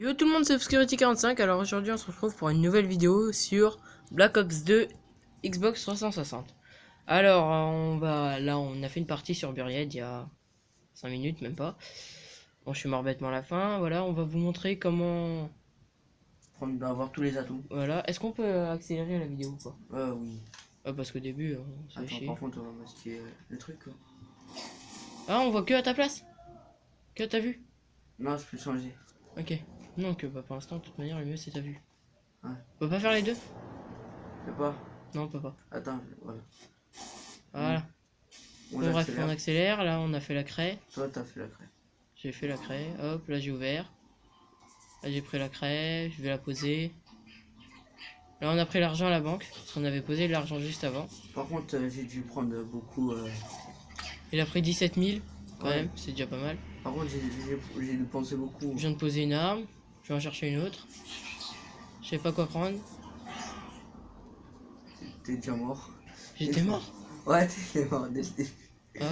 Yo tout le monde, c'est Obscurity45. Alors aujourd'hui on se retrouve pour une nouvelle vidéo sur Black Ops 2 Xbox 360. Alors on a fait une partie sur Buried il y a 5 minutes, même pas. Bon, je suis mort bêtement à la fin. Voilà, on va vous montrer comment... Avoir tous les atouts. Voilà, est-ce qu'on peut accélérer la vidéo ou pas? Oui. Parce qu'au début on se fait Attends, chier. par contre, on va masquer le truc. Quoi. Ah, on voit que à ta place? Que t'as vu? Non, je peux changer. Ok. Non, que pour l'instant, de toute manière, le mieux c'est ta vue. Ouais. On peut pas faire les deux? Je sais pas. Non, on peut pas. Attends, voilà. Voilà. Bon, Bon, bref, j'accélère. on accélère. Là, on a fait la craie. Toi, t'as fait la craie. J'ai fait la craie, hop, là j'ai ouvert. Là j'ai pris la craie, je vais la poser. Là on a pris l'argent à la banque, parce qu'on avait posé l'argent juste avant. Par contre, j'ai dû prendre beaucoup. Il a pris 17 000, quand Ouais. même, c'est déjà pas mal. Par contre, j'ai dépensé beaucoup. Je viens de poser une arme, je vais en chercher une autre. Je sais pas quoi prendre. T'es déjà mort. J'étais mort. Ouais, t'es mort dès le début. Ah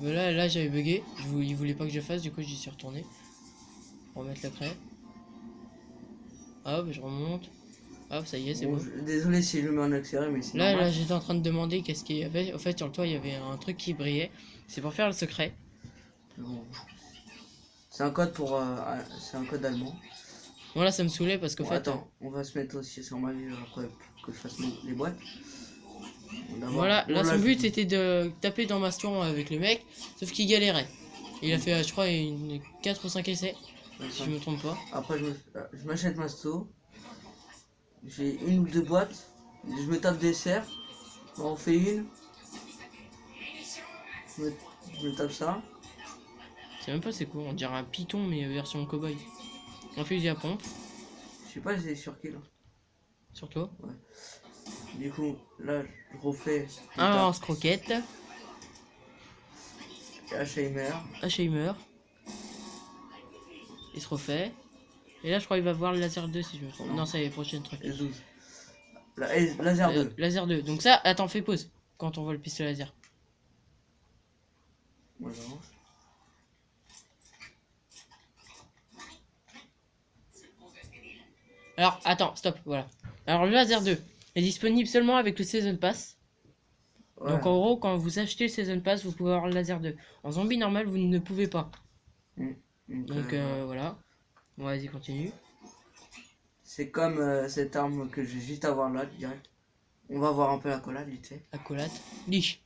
ouais, là j'avais bugué, il voulait pas que je fasse, du coup j'y suis retourné. Remettre la craie. Hop, je remonte. Hop, ça y est, c'est bon. Désolé si je le mets en accéléré, mais c'est normal. Là j'étais en train de demander qu'est-ce qu'il y avait. En fait, sur le toit il y avait un truc qui brillait. C'est pour faire le secret. Bon. C'est un code pour. C'est un code allemand. Bon, là ça me saoulait parce qu'au Bon, fait. attends, on va se mettre aussi sur ma vue après pour que je fasse les boîtes. Voilà, Bon, là son je- but c'était de taper dans Bastion avec le mec, sauf qu'il galérait. Il a fait, je crois, 4 ou 5 essais, si je me trompe pas. Après, je m'achète Masto. J'ai une ou deux boîtes. Je me tape des serres. On en fait une. Je me, je me tape ça. C'est même pas c'est quoi, on dirait un Python mais version cowboy. Un fusil à pompe, Je sais pas, j'ai sur qui là. sur toi. Du coup, là, je refais. Un lance-croquette, Alzheimer. un shamer. Il se refait. Et là je crois qu'il va voir le laser 2 si je me trompe. Non, c'est les prochaines trucs. Et 12. Laser 2. Laser 2. Donc ça, attends, fais pause quand on voit le pistolet laser. Voilà. Alors, attends, stop, voilà. Alors le laser 2 est disponible seulement avec le Season Pass. Ouais. Donc en gros, quand vous achetez le Season Pass, vous pouvez avoir le laser 2. En zombie normal, vous ne pouvez pas. Donc voilà. Bon, vas-y, continue. C'est comme cette arme que je vais juste avoir là, direct. On va voir un peu la collade, vite fait. Accolade. Liche.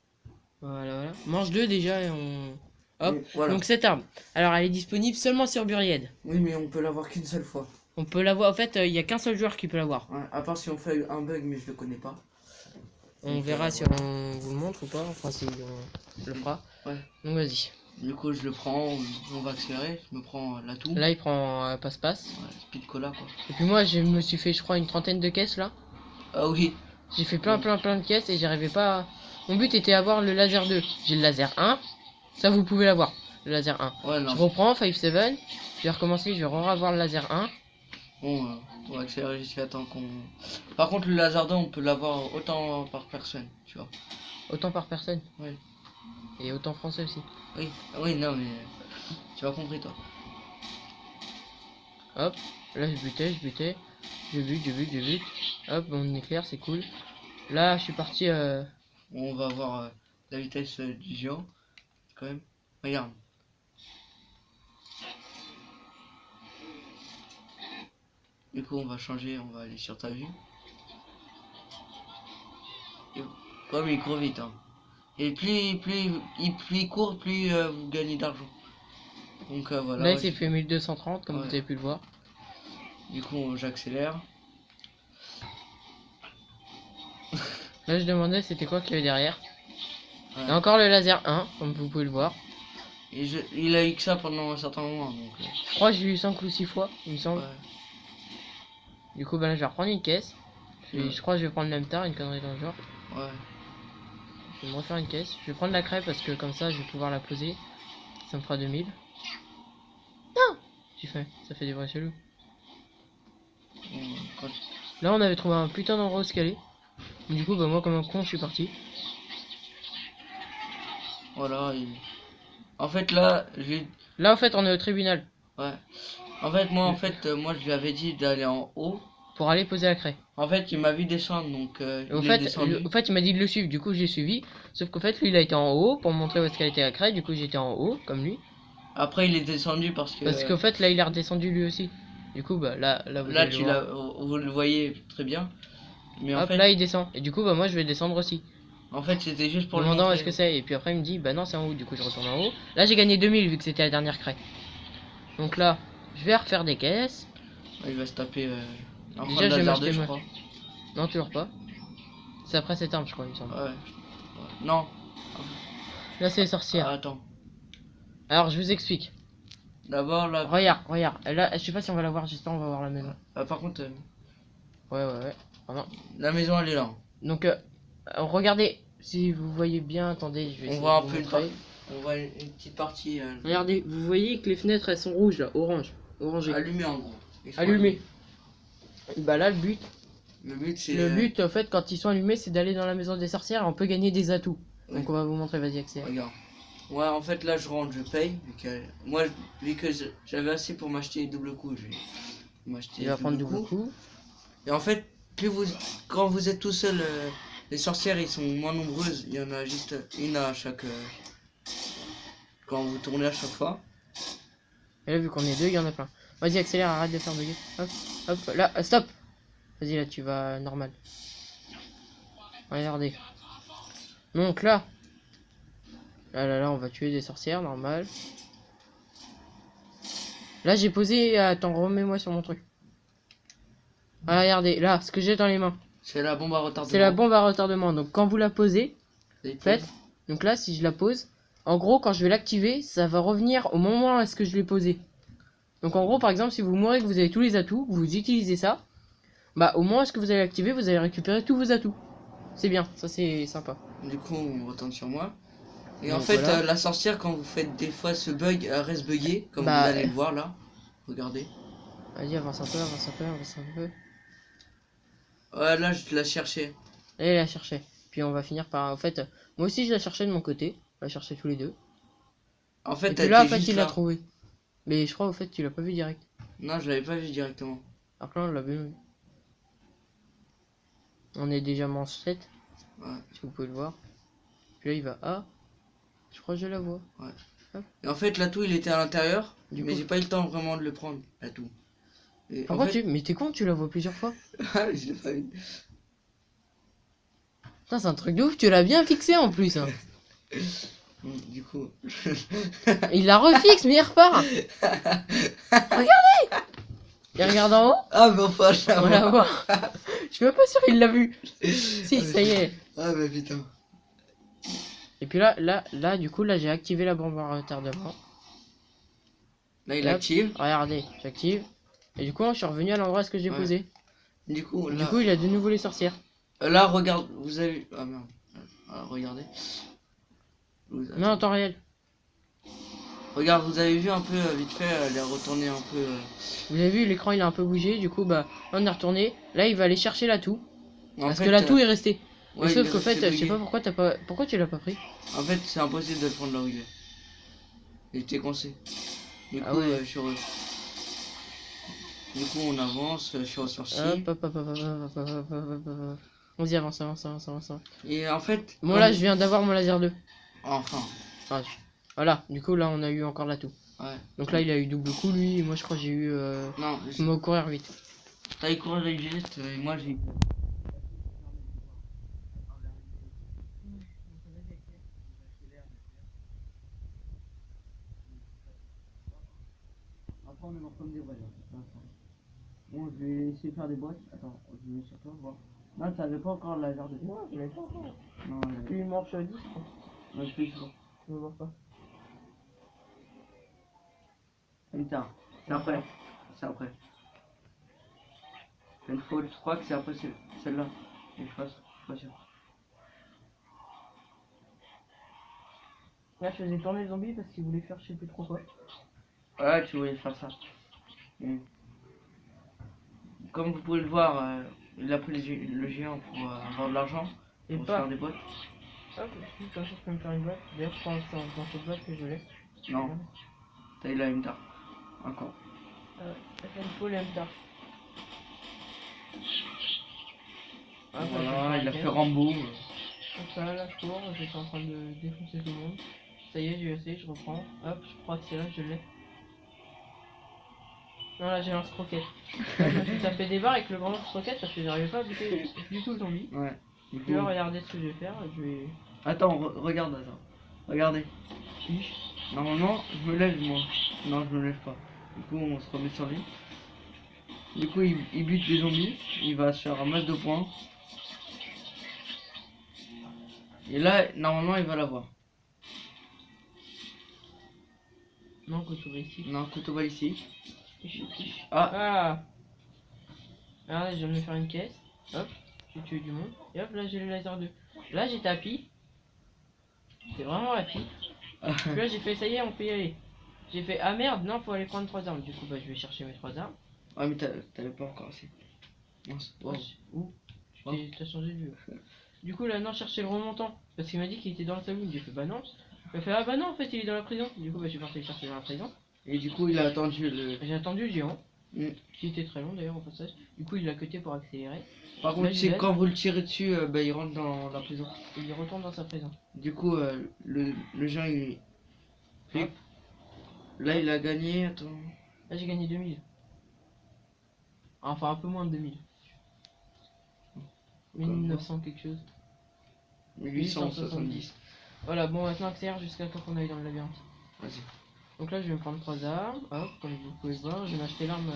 Voilà. Mange 2 déjà et on... Hop. Voilà. Donc cette arme. Alors elle est disponible seulement sur Buried. Oui, mais on peut l'avoir qu'une seule fois. On peut l'avoir. En fait, il n'y a qu'un seul joueur qui peut l'avoir. Ouais, à part si on fait un bug, mais je le connais pas. On verra si on vous le montre ou pas. Enfin, si on le fera. Ouais. Donc vas-y. Du coup, je le prends, on va accélérer. Je me prends l'atout. Là, il prend passe-passe. Ouais, speed cola quoi. Et puis moi, je me suis fait, je crois, une trentaine de caisses là. Ah oui. J'ai fait plein de caisses et j'arrivais pas à... Mon but était d'avoir le laser 2. J'ai le laser 1. Ça, vous pouvez l'avoir. Le laser 1. Ouais, non. Je reprends 5-7. Je vais recommencer. Je vais revoir le laser 1. Bon, on va accélérer jusqu'à temps qu'on... Par contre, le laser 2, on peut l'avoir autant par personne, tu vois. Autant par personne. Oui. Et autant français aussi. Oui, oui, non, mais... Tu as compris, toi. Hop. Là, je butais. Je bute. Hop, on éclaire, c'est cool. Là, je suis parti... On va voir la vitesse du géant, quand même. Regarde. Du coup, on va changer, on va aller sur ta vue. Et comme il court vite, hein. Et plus il court, plus vous gagnez d'argent. Donc voilà. Là, il s'est fait 1230, comme Ouais. vous avez pu le voir. Du coup, j'accélère. Là, je demandais c'était quoi qu'il y avait derrière. Ouais. Et encore le laser 1, comme vous pouvez le voir. Et il a eu que ça pendant un certain moment. Donc, Je crois que j'ai eu 5 ou 6 fois, il me semble. ouais. Du coup, bah là, je vais reprendre une caisse. Ouais. Je crois que je vais prendre le même tard, une connerie dans le genre. Ouais. Je vais me refaire une caisse. Je vais prendre la crêpe parce que comme ça, je vais pouvoir la poser. Ça me fera 2000. Non! J'ai fait, ça fait des vrais chelous. Quand... Là, on avait trouvé un putain d'endroit où se caler. Du coup, bah moi, comme un con, je suis parti. Voilà. En fait, là, j'ai... Là, en fait, on est au tribunal. Ouais. En fait, moi, je lui avais dit d'aller en haut. pour aller poser la craie. En fait, il m'a vu descendre, donc Et au il est fait, descendu. il m'a dit de le suivre, du coup j'ai suivi. Sauf qu'au fait, lui il a été en haut pour me montrer où est-ce qu'elle était la craie, du coup j'étais en haut, comme lui. Après, il est descendu parce Parce que qu'au fait, là il est redescendu lui aussi. Du coup, bah là vous là, allez le voir. vous le voyez très bien. Mais en Hop, là fait, il descend. Et du coup, bah moi je vais descendre aussi. c'était juste pour le Demandant où est-ce montrer. que c'est. Et puis après il me dit, bah non c'est en haut, du coup je retourne en haut. Là j'ai gagné 2000 vu que c'était la dernière craie. Donc là, je vais refaire des caisses. Ouais, il va se taper un point Déjà de je vais laser m'acheter 2, je ma... crois. Non toujours pas. C'est après cette arme je crois il me semble. Ouais. Non. Là c'est les sorcières. Attends. Alors je vous explique. D'abord, là. Regarde. Là je sais pas si on va la voir, j'espère on va voir la maison. Par contre, Ouais. Oh non. la maison, elle est là. Donc regardez, si vous voyez bien, attendez, je vais On essayer voit de un vous peu montrer. on voit une petite partie Regardez, vous voyez que les fenêtres elles sont rouges là, orangées. allumée en gros. Ils sont Allumées. Bah là Le but, c'est. le but en fait quand ils sont allumés c'est d'aller dans la maison des sorcières et on peut gagner des atouts. Oui. Donc on va vous montrer, vas-y accélère. Regarde. Ouais, en fait, là, je rentre, je paye. Moi, vu que j'avais assez pour m'acheter double coup, je vais m'acheter Il va prendre double double coup. coup. Et en fait, quand vous êtes tout seul, les sorcières, ils sont moins nombreuses. Il y en a juste une à chaque. Quand vous tournez à chaque fois. Et là vu qu'on est deux, il y en a plein. Vas-y accélère, arrête de faire bugger. Hop, là, stop. Vas-y là tu vas normal. Regardez. Donc là, on va tuer des sorcières, normal. Là j'ai posé, attends, remets-moi sur mon truc. Ah, regardez, là, ce que j'ai dans les mains. C'est la bombe à retardement. C'est la bombe à retardement. Donc quand vous la posez, C'est faites. Donc là, si je la pose, en gros, quand je vais l'activer, ça va revenir au moment où est-ce que je l'ai posé. Donc en gros, par exemple, si vous mourrez que vous avez tous les atouts, vous utilisez ça, bah au moment où est-ce que vous allez l'activer, vous allez récupérer tous vos atouts. C'est bien, ça c'est sympa. Du coup, on retourne sur moi. Et Donc, en fait, voilà. la sorcière, quand vous faites des fois ce bug, elle reste buggée, comme Bah, vous allez le voir là. Regardez. Vas-y, avance un peu, avance un peu, avance un peu. Ouais, là, je la cherchais. Allez la chercher. Puis on va finir par... En fait, moi aussi je la cherchais de mon côté. On va chercher tous les deux. En Et fait, puis elle là, en était fait, juste il l'a là. trouvé. Mais je crois, au fait, tu l'as pas vu direct. Non, je l'avais pas vu directement. Alors que là, on l'a vu. On est déjà manche 7, Ouais. si vous pouvez le voir. Puis là, il va A. Je crois que je la vois. Et en fait, l'atout, il était à l'intérieur. Du Mais coup- j'ai pas eu le temps vraiment de le prendre, l'atout. Et en Pourquoi fait... Mais t'es con, tu la vois plusieurs fois. je l'ai pas vu. Putain, c'est un truc de ouf, tu l'as bien fixé en plus. Hein. Du coup... Il la refixe, mais il repart. Regardez. Il regarde en haut. Ah, mais enfin, je la On la vois. voit. Je suis même pas sûr qu'il l'a vu. Si, ça y est. Ah, mais putain. Et puis là, du coup, là, j'ai activé la bombe à retardement. Là, il Hop. active. Regardez, j'active. Et du coup, je suis revenu à l'endroit où est-ce que j'ai Ouais. posé. Du coup, Du là... coup, il a de nouveau les sorcières. Là, regarde, vous avez... Ah, merde. Regardez. Mais en temps réel. Regarde, vous avez vu un peu, vite fait, elle est retournée un peu... Vous avez vu, l'écran il a un peu bougé. Du coup, bah, on est retourné. Là, il va aller chercher l'atout. En Parce fait, que l'atout est resté. ouais, Et il sauf est qu'au fait, resté je sais bugué. pas pourquoi t'as pas. Pourquoi tu l'as pas pris? En fait, c'est impossible de le prendre là où il est. Il était coincé. Du Ah coup, ouais. je suis heureux. Du coup, on avance, je suis ressorti. Hop. Vas-y, avance. Et en fait... Bon, là, je viens d'avoir mon laser 2. Enfin, Enfin, voilà, du coup, là, on a eu encore l'atout. ouais. Donc là, il a eu double coup, lui. Et moi, je crois que j'ai eu. Non, Je me courir vite. t'as eu courir vite, et moi j'ai... Après, on est mort comme des vrais, là. Bon, je vais essayer de faire des boîtes. Attends, je vais sur toi voir. Non, ça avait pas encore le laser de... Non, je l'ai pas encore. Non, Tu manches 10, je crois. je suis sûr. Je me vois pas. Putain, c'est après. C'est après. Une faute, je crois que c'est après celle-là. Mais je suis pas sûr. Là, je faisais tourner le zombie parce qu'il voulait faire je sais plus trop quoi. Ouais, tu voulais faire ça. Comme vous pouvez le voir, il a pris le géant pour avoir de l'argent, Et pour se pas. faire des boîtes. Hop, si, comme ça, je peux me faire une boîte. D'ailleurs, je pense que c'est dans cette boîte que je l'ai. Non, t'as eu la une tard. Encore. Ça fait une foule et un tard. Voilà, il a fait Rambo. Donc là je cours, j'étais en train de défoncer tout le monde. Ça y est, j'ai essayé, je reprends. Hop, je crois que c'est là, je l'ai. Non, là j'ai lancé croquette. Là, je me suis tapé des barres avec le grand lance roquette parce que j'arrivais pas à buter du tout le zombie. Ouais. Du Puis là, coup... regardez ce que je vais faire. Je vais. Attends, regarde, attends. Regardez. Normalement, je me lève moi. Non, je me lève pas. Du coup, on se remet sur lui. Du coup, il bute les zombies. Il va se faire un masse de points. Et là, normalement, il va l'avoir. Non, couteau balistique. Non, couteau balistique. Ah. Ah. Regardez, je viens de me faire une caisse. Hop, j'ai tué du monde. Et hop, là j'ai le laser 2. Là j'ai tapis. C'est vraiment rapide. Puis là j'ai fait, ça y est, on peut y aller. J'ai fait, ah merde, non, faut aller prendre 3 armes. Du coup, bah je vais chercher mes 3 armes. Ah, mais t'avais pas encore assez. Mince. Wow. Ouh, t'as changé de vue. Du coup, là, non, chercher le remontant. Parce qu'il m'a dit qu'il était dans le saloon. J'ai fait, bah non. Il m'a fait, ah bah non, en fait, il est dans la prison. Du coup, bah je suis parti le chercher dans la prison. Et du coup, il a attendu le... J'ai attendu le géant. Qui était très long d'ailleurs au passage. Du coup, il l'a cuté pour accélérer. Par contre, c'est quand vous le tirez dessus, bah, il rentre dans la prison. Il retourne dans sa prison. Du coup, le géant, il... Hop. Là, il a gagné, attends... Là, j'ai gagné 2000. Enfin, un peu moins de 2000. 1900 quelque chose. 1870. Voilà, bon, maintenant accélère jusqu'à temps qu'on aille dans le labyrinthe. Vas-y. Donc là, je vais me prendre 3 armes. Hop, comme vous pouvez voir, je vais m'acheter l'arme.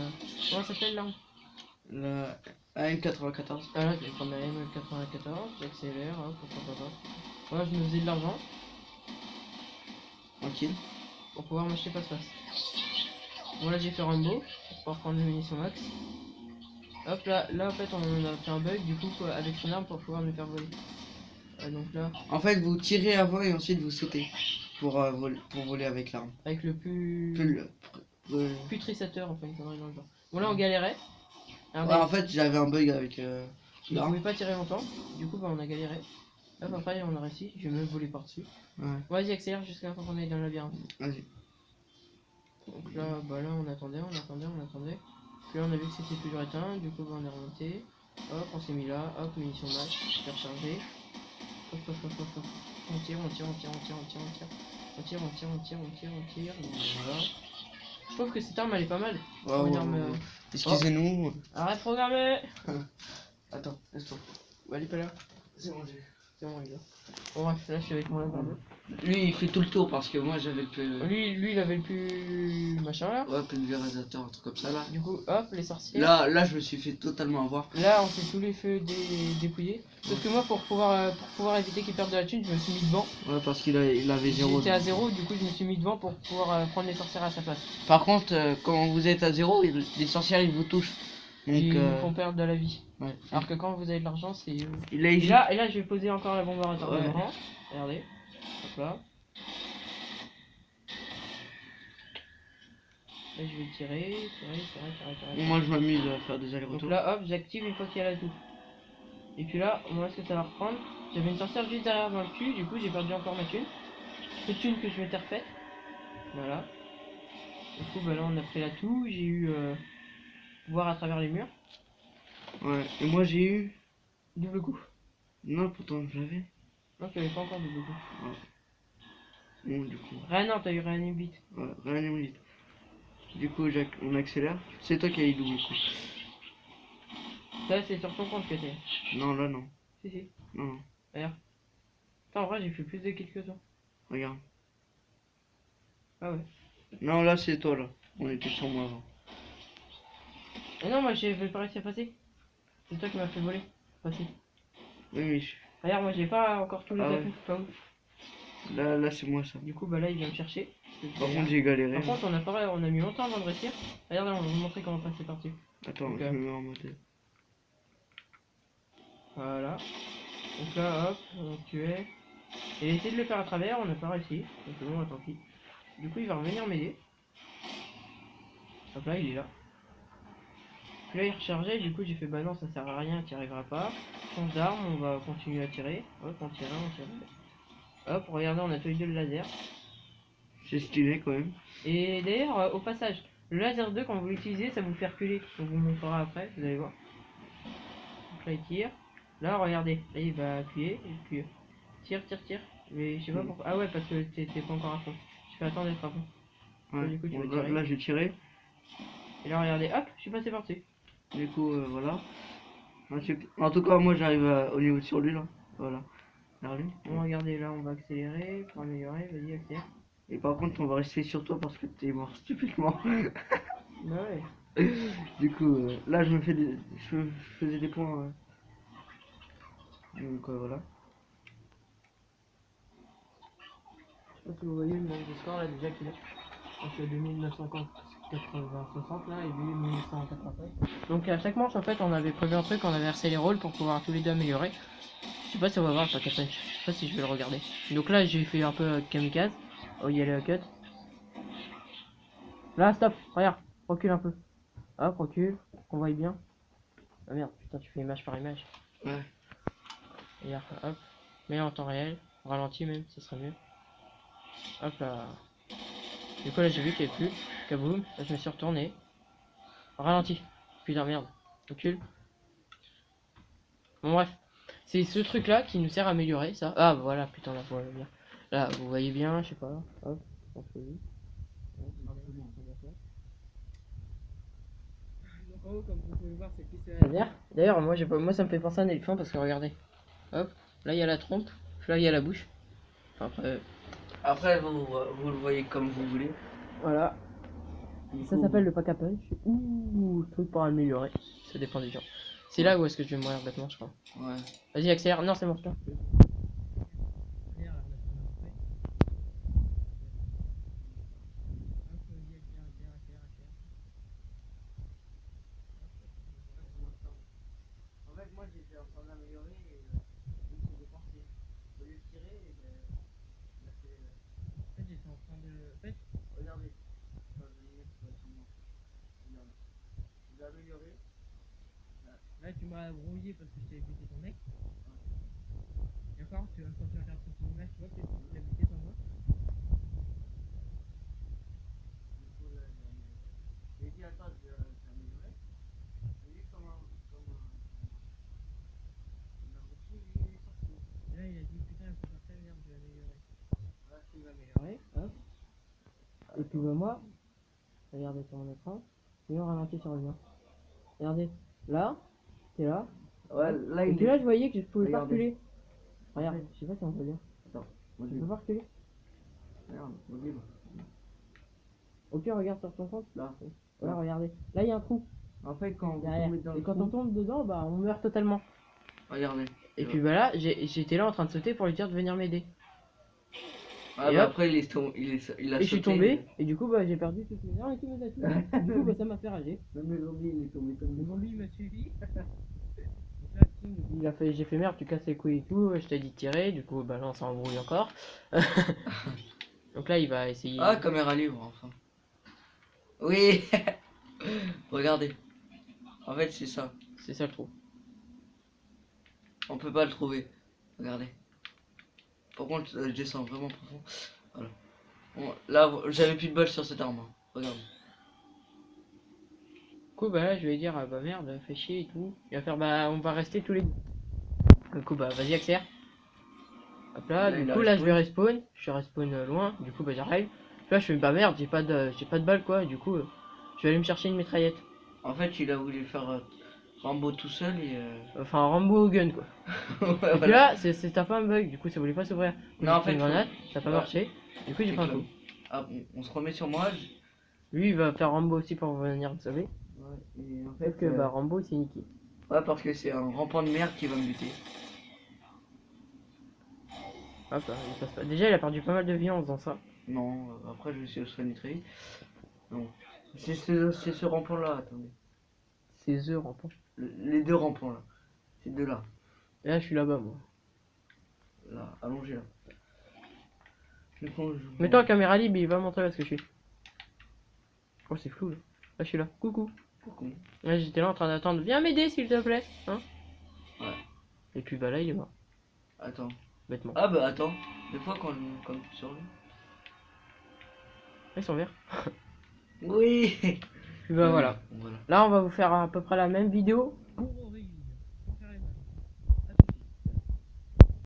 Comment ça s'appelle l'arme? La AM94. Ah là, je vais prendre la M94. J'accélère, hop, hop. Voilà, je me faisais de l'argent. Tranquille. Pour pouvoir m'acheter passe-passe. Bon, là, j'ai fait Rambo. Pour pouvoir prendre les munitions max. Hop, là en fait, on a fait un bug du coup avec son arme pour pouvoir me faire voler. Donc là. En fait, vous tirez avant et ensuite vous sautez pour voler avec l'arme. Avec le plus. Putrisateur, enfin, une connerie dans le genre. Bon, là, on galérait. Ouais, en fait, j'avais un bug avec il pouvait pas tirer longtemps. Du coup, bah, on a galéré. Hop, après, on a réussi. Je vais même voler par-dessus. Ouais. Vas-y, accélère jusqu'à la fin qu'on aille dans le labyrinthe. Vas-y. Donc là, bah là, on attendait. Puis là, on a vu que c'était toujours éteint. Du coup, bah, on est remonté. Hop, on s'est mis là. Hop, munitions match. Super chargé. Hop. On tire. Voilà. Je trouve que cette arme elle est pas mal. Ouais. Excusez-nous. Arrête programmer. Attends, laisse-toi. Bah, elle est pas là. C'est bon, C'est bon, il est là. Bon, bref, là je suis avec mon laser 2. Lui il fait tout le tour parce que moi j'avais le plus. Lui il avait le plus. Machin là. Ouais, pulvérisateur, un truc comme ça là. Du coup, hop, les sorciers. Là je me suis fait totalement avoir. Là on s'est tous les feux dépouillés. Sauf que moi pour pouvoir éviter qu'il perde de la thune, je me suis mis devant. Ouais, parce qu'il avait 0. J'étais à 0, du coup je me suis mis devant pour pouvoir prendre les sorcières à sa place. Par contre, quand vous êtes à 0, les sorcières ils vous touchent. Donc, ils vous font perdre de la vie. Ouais. Alors que quand vous avez de l'argent, c'est. Et là, là, je vais poser encore la bombe à retardement. Ouais. Regardez. Hop là. Là, je vais tirer. Moi, je m'amuse à faire des allers-retours. Donc là, hop, j'active une fois qu'il y a la toux. Et puis là, on voit ce que ça va reprendre. J'avais une sorcière juste derrière dans le cul, du coup, j'ai perdu encore ma thune. Cette thune que je m'étais refaite. Voilà. Du coup, bah là, on a pris la toux. J'ai eu. Voir à travers les murs. Ouais, et moi j'ai eu. Double coup. Non, pourtant je l'avais. Non, tu avais pas encore double coup. Ouais. Bon, du coup. Rien, non, t'as eu rien vite. Ouais, rien vite. Du coup, on accélère. C'est toi qui as eu double coup. Ça, c'est sur ton compte que t'es. Non, là non. Si. Non. Regarde. Attends, en vrai, j'ai fait plus de kills que toi. Regarde. Ah ouais. Non, là c'est toi là. On était sur moi avant. Mais non, moi j'ai pas réussi à passer. C'est toi qui m'as fait voler. Passer. Oui. Regarde, moi j'ai pas encore tous les Ah atouts. Pas ouf. Là c'est moi ça. Du coup, bah là il vient me chercher. Par contre, j'ai galéré. Par contre, on a mis longtemps avant de réussir. Regarde, on va vous montrer comment passer par-dessus. Attends, je me mets en mode. Voilà. Donc là, hop, on tuait. Et essayé de le faire à travers, on n'a pas réussi. Donc bon, tant pis. Du coup, il va revenir m'aider. Hop là, il est là. Puis là, il rechargeait, du coup, j'ai fait bah non, ça sert à rien, tu n'y arriveras pas. Change d'arme, on va continuer à tirer. Hop, on tire. Hop, regardez, on a tous les deux le laser. C'est stylé quand même. Et d'ailleurs, au passage, Le laser 2, quand vous l'utilisez, ça vous fait reculer. On vous montrera après, vous allez voir. Donc là, il tire. Là, regardez. Là, il va appuyer. Et puis, tire, tire, tire. Mais je sais pas pourquoi. Ah ouais, parce que t'es pas encore à fond. Je fais attendre d'être à fond. Ouais. Du coup, tu Bon, vas là, tirer. là, j'ai tiré. Et là, regardez. Hop, je suis passé par-dessus. Du coup, voilà. En tout cas, moi, j'arrive au niveau sur lui, là. Voilà. Regardez. Bon, regardez, là, on va accélérer pour améliorer. Vas-y, accélère. Et par contre, on va rester sur toi parce que t'es mort stupidement. Bah ouais. Du coup, là, je faisais des points. Donc, voilà. Je sais pas si vous voyez le nombre de score là déjà qu'il a. Donc 2950, 80, 60 là et lui 1185. Donc à chaque manche en fait on avait prévu un truc, on avait versé les rôles pour pouvoir tous les deux améliorer. Je sais pas si on va voir le pack à punch, je sais pas si je vais le regarder. Donc là j'ai fait un peu kamikaze. Oh il y a le cut. Là stop, regarde, recule un peu. Hop, recule, qu'on voit bien. Ah merde, putain tu fais image par image. Ouais. Regarde, hop, mais en temps réel, ralenti même, ça serait mieux. Hop là. Du coup là j'ai vu qu'il n'y avait plus. Kaboum, là je me suis retourné. Ralenti. Putain merde. Recule. Bon bref. C'est ce truc là qui nous sert à améliorer ça. Ah voilà, putain là vous voyez bien. Là vous voyez bien, je sais pas. Hop, on se dit. Donc en haut comme vous pouvez le voir c'est le pistolet laser. D'ailleurs moi j'ai pas moi ça me fait penser à un éléphant parce que regardez. Hop, là il y a la trompe, là il y a la bouche. Enfin, après. Après, vous le voyez comme vous voulez. Voilà. Du Ça coup, s'appelle le pack à punch. Ouh, truc pour améliorer. Ça dépend des gens. C'est là où est-ce que je vais mourir bêtement je crois. ouais. Vas-y accélère. Non c'est bon, putain. En fait, moi j'étais en train d'améliorer et je me suis dépensé. Au lieu de tirer, il a fait. En fait, j'étais en train de. En fait, Regardez. Enfin, je vais le mettre sur moi. Regarde. J'ai amélioré. là, tu m'as brouillé parce que je t'avais buté ton mec. Et encore, quand tu regardes sur ton image, tu vois que tu l'as buté ton moi. Du coup, là, j'ai amélioré. J'ai dit, attends, j'ai amélioré. J'ai vu il a reçu, il est sorti. Et là, il a dit putain, il faut faire ça, merde, je vais améliorer. Là, tu vas Ouais, hop. Et puis, bah, moi, regardez sur mon écran. Et on ralentit sur le mien. Regardez, là, t'es là. Ouais, là, Et il puis est. là, je voyais que je pouvais pas Regardez. reculer. Regarde, Ouais. je sais pas si on peut lire. Attends, Je mobile. peux pas reculer. Merde, mobile. Ok, regarde sur ton compte. Là. Ouais, Là. regardez. Là, il y a un trou En fait, quand vous derrière. tombez dans Et le quand on trou, tombe dedans, bah, on meurt totalement. regardez. Et puis, bah là, j'étais là en train de sauter pour lui dire de venir m'aider. Ah Et bah hop. après il a Et je suis sauté. tombé, et du coup, bah, j'ai perdu toutes mes armes et tous mes atouts. Du coup, bah, ça m'a fait rager. Même le zombie il est tombé comme Le lui. zombie m'a suivi. Donc là, il a fait, j'ai fait merde, tu casses les couilles et tout, je t'ai dit de tirer, du coup, bah là, on s'embrouille encore. Donc là, il va essayer. Ah, caméra libre enfin. Oui. Regardez. En fait c'est ça. C'est ça le trou. On peut pas le trouver. Regardez. Par contre je descends vraiment profond. Voilà. Bon, là j'avais plus de balles sur cette arme. Hein. Regarde. Du coup, bah là, je vais dire, ah, bah merde, fais chier et tout. Il va faire, bah, on va rester tous les deux. Du coup, bah, vas-y, accélère. Hop là, Là, du il a coup, là, je vais respawn. respawn. Je suis respawn loin, du coup, bah, j'arrive. Là, je fais, bah merde, j'ai pas de balle, quoi. Du coup, je vais aller me chercher une mitraillette. En fait il a voulu faire Rambo tout seul et Enfin, Rambo au gun, quoi. ouais, Et puis voilà. là, t'as pas un bug, du coup ça voulait pas s'ouvrir. Non J'ai en pris fait une faut. grenade, ça a pas Ouais. marché. Du coup j'ai pris un coup. Ah, on se remet sur moi. Lui il va faire Rambo aussi pour venir me sauver. Ouais, et en Sauf fait, que bah Rambo il s'est niqué. ouais, parce que c'est un rampant de merde qui va me buter. Hop là, il passe pas. Déjà il a perdu pas mal de vie en faisant ça. Non, après je suis au soigner très vite. Non. C'est ce rampant là, attendez. C'est eux rampant. Les deux rampants là. Ces deux là. Et là je suis là-bas moi. Là, allongé là. Mets-toi en caméra libre et il va montrer où est-ce que je suis. Oh c'est flou là. Là je suis là. Coucou. Coucou. Là j'étais là en train d'attendre. Viens m'aider s'il te plaît. Hein. Ouais. Et puis bah là il est mort. Attends. Bêtement. Ah bah attends. Des fois quand tu sur lui. Ils sont verts. Oui. Puis bah voilà. Voilà. Là, on va vous faire à peu près la même vidéo pour